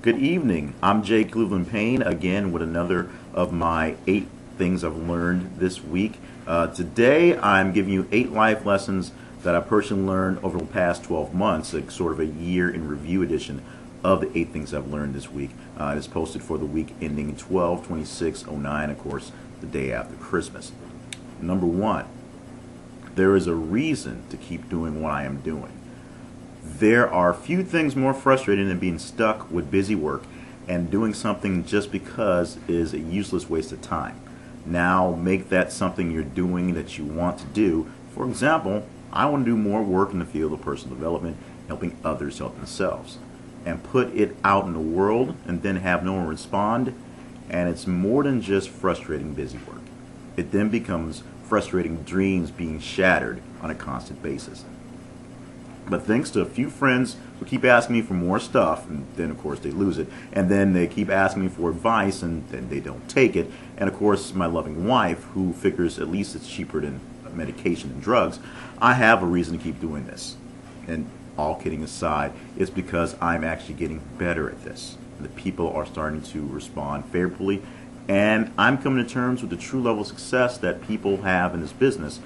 Good evening. I'm Jay Cleveland Payne again with another of my 8 things I've learned this week. Today I'm giving you 8 life lessons that I personally learned over the past 12 months, like sort of a year in review edition of the 8 things I've learned this week. It is posted for the week ending 12/26/09, of course, the day after Christmas. Number 1, there is a reason to keep doing what I am doing. There are few things more frustrating than being stuck with busy work and doing something just because is a useless waste of time. Now make that something you're doing that you want to do. For example, I want to do more work in the field of personal development, helping others help themselves, and put it out in the world and then have no one respond, and it's more than just frustrating busy work. It then becomes frustrating dreams being shattered on a constant basis. But thanks to a few friends who keep asking me for more stuff, and then of course they lose it, and then they keep asking me for advice, and then they don't take it, and of course my loving wife, who figures at least it's cheaper than medication and drugs, I have a reason to keep doing this. And all kidding aside, it's because I'm actually getting better at this. The people are starting to respond favorably, and I'm coming to terms with the true level of success that people have in this business,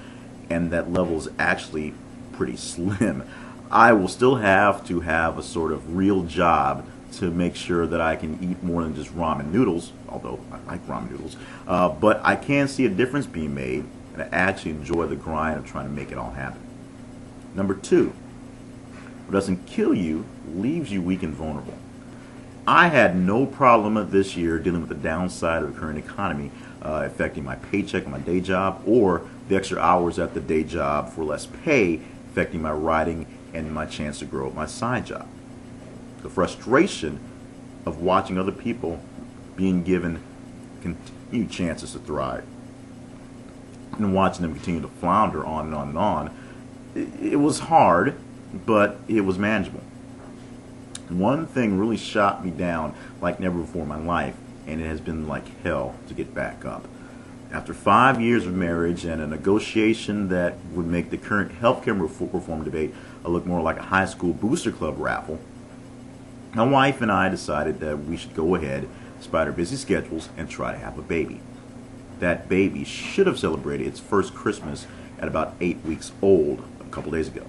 and that level is actually pretty slim. I will still have to have a sort of real job to make sure that I can eat more than just ramen noodles, although I like ramen noodles, but I can see a difference being made, and I actually enjoy the grind of trying to make it all happen. Number 2, what doesn't kill you leaves you weak and vulnerable. I had no problem this year dealing with the downside of the current economy affecting my paycheck and my day job, or the extra hours at the day job for less pay affecting my writing and my chance to grow at my side job. The frustration of watching other people being given continued chances to thrive and watching them continue to flounder on and on and on, it was hard, but it was manageable. One thing really shot me down like never before in my life, and it has been like hell to get back up. After 5 years of marriage and a negotiation that would make the current healthcare reform debate look more like a high school booster club raffle, my wife and I decided that we should go ahead, despite our busy schedules, and try to have a baby. That baby should have celebrated its first Christmas at about 8 weeks old a couple days ago.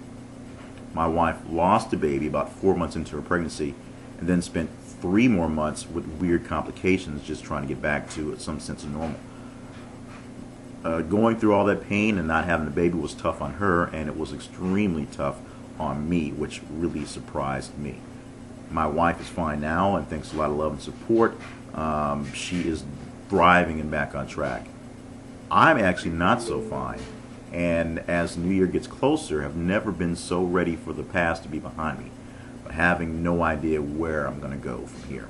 My wife lost the baby about 4 months into her pregnancy, and then spent 3 more months with weird complications just trying to get back to some sense of normal. Going through all that pain and not having a baby was tough on her, and it was extremely tough on me, which really surprised me. My wife is fine now, and thanks to a lot of love and support, she is thriving and back on track. I'm actually not so fine, and as New Year gets closer, have never been so ready for the past to be behind me, but having no idea where I'm going to go from here.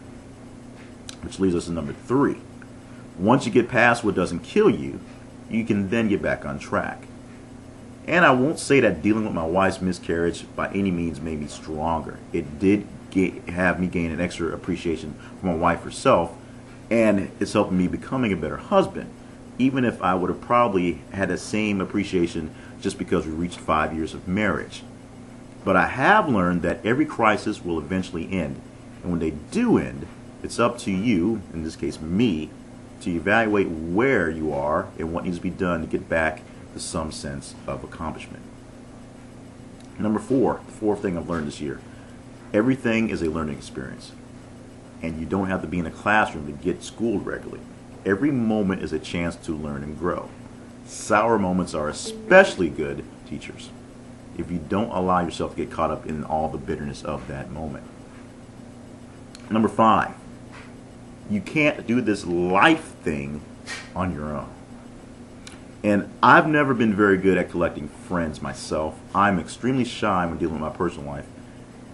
Which leads us to number 3. Once you get past what doesn't kill you, you can then get back on track. And I won't say that dealing with my wife's miscarriage by any means made me stronger. It did have me gain an extra appreciation for my wife herself, and it's helping me becoming a better husband, even if I would have probably had the same appreciation just because we reached 5 years of marriage. But I have learned that every crisis will eventually end, and when they do end, it's up to you, in this case me, to evaluate where you are and what needs to be done to get back to some sense of accomplishment. Number 4, the 4th thing I've learned this year. Everything is a learning experience, and you don't have to be in a classroom to get schooled regularly. Every moment is a chance to learn and grow. Sour moments are especially good teachers if you don't allow yourself to get caught up in all the bitterness of that moment. Number 5, you can't do this life thing on your own. And I've never been very good at collecting friends myself. I'm extremely shy when dealing with my personal life,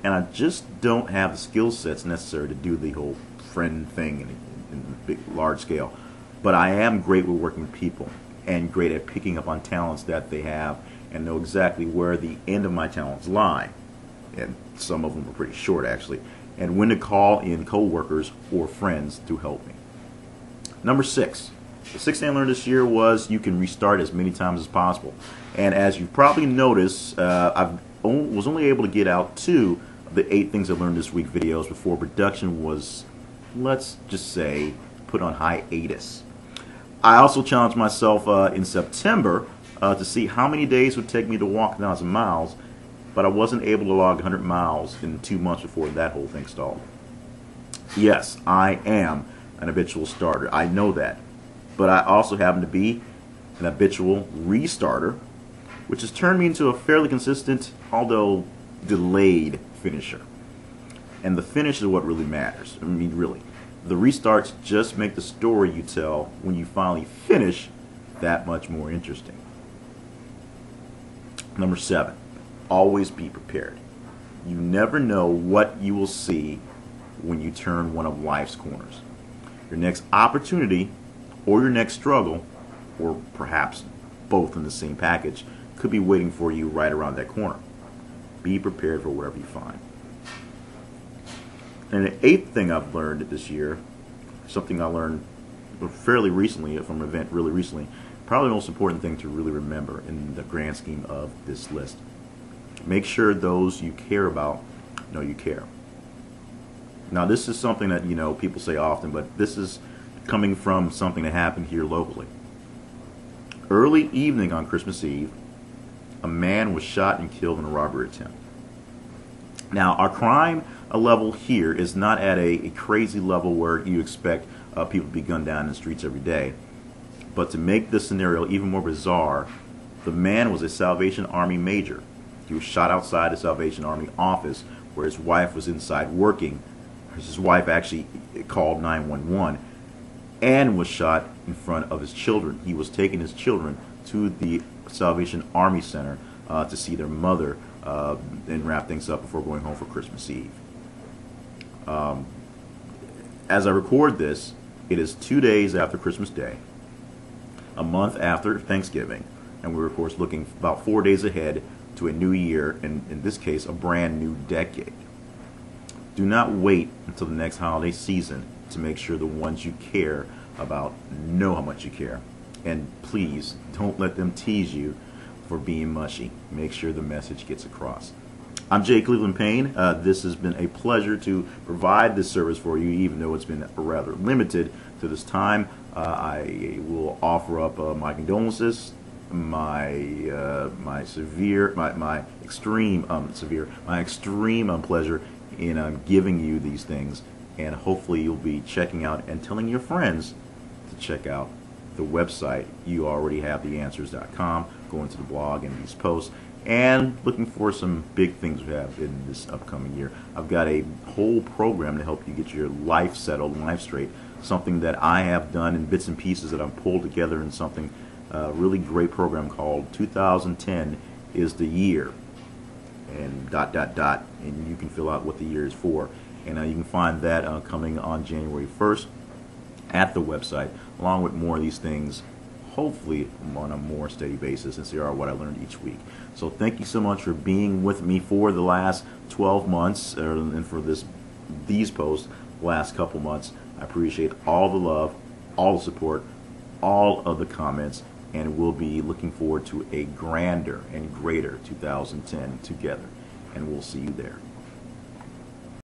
and I just don't have the skill sets necessary to do the whole friend thing in a big, large scale. But I am great with working with people, and great at picking up on talents that they have, and know exactly where the end of my talents lie. And some of them are pretty short, actually. And when to call in coworkers or friends to help me. Number 6. The 6th thing I learned this year was you can restart as many times as possible. And as you've probably noticed, I was only able to get out 2 the 8 things I learned this week videos before production was, let's just say, put on hiatus. I also challenged myself in September to see how many days it would take me to walk 1,000 miles, but I wasn't able to log 100 miles in 2 months before that whole thing stalled. Yes, I am an habitual starter. I know that. But I also happen to be an habitual restarter, which has turned me into a fairly consistent, although delayed, finisher. And the finish is what really matters. I mean, really. The restarts just make the story you tell when you finally finish that much more interesting. Number 7, always be prepared. You never know what you will see when you turn one of life's corners. Your next opportunity or your next struggle, or perhaps both in the same package, could be waiting for you right around that corner. Be prepared for whatever you find. And the 8th thing I've learned this year, something I learned fairly recently from an event really recently, probably the most important thing to really remember in the grand scheme of this list. Make sure those you care about know you care. Now, this is something that, people say often, but this is coming from something that happened here locally. Early evening on Christmas Eve, a man was shot and killed in a robbery attempt. Now, our crime level here is not at a crazy level where you expect people to be gunned down in the streets every day. But to make this scenario even more bizarre, the man was a Salvation Army major. He was shot outside the Salvation Army office where his wife was inside working. His wife actually called 911 and was shot in front of his children. He was taking his children to the Salvation Army Center to see their mother and wrap things up before going home for Christmas Eve. As I record this, it is 2 days after Christmas Day, a month after Thanksgiving, and we're of course looking about 4 days ahead to a new year, and in this case a brand new decade. Do not wait until the next holiday season to make sure the ones you care about know how much you care. And please, don't let them tease you for being mushy. Make sure the message gets across. I'm Jay Cleveland Payne. This has been a pleasure to provide this service for you, even though it's been rather limited to this time. I will offer up my condolences, my extreme pleasure in giving you these things, and hopefully you'll be checking out and telling your friends to check out the website. You already have theanswers.com. Go into the blog and these posts, and looking for some big things we have in this upcoming year. I've got a whole program to help you get your life settled, life straight. Something that I have done in bits and pieces that I've pulled together in something really great program called 2010 is the year, and ... and you can fill out what the year is for, and you can find that coming on January 1st at the website, along with more of these things, hopefully on a more steady basis, since they are what I learned each week. So thank you so much for being with me for the last 12 months, and for these posts last couple months. I appreciate all the love, all the support, all of the comments, and we'll be looking forward to a grander and greater 2010 together, and we'll see you there.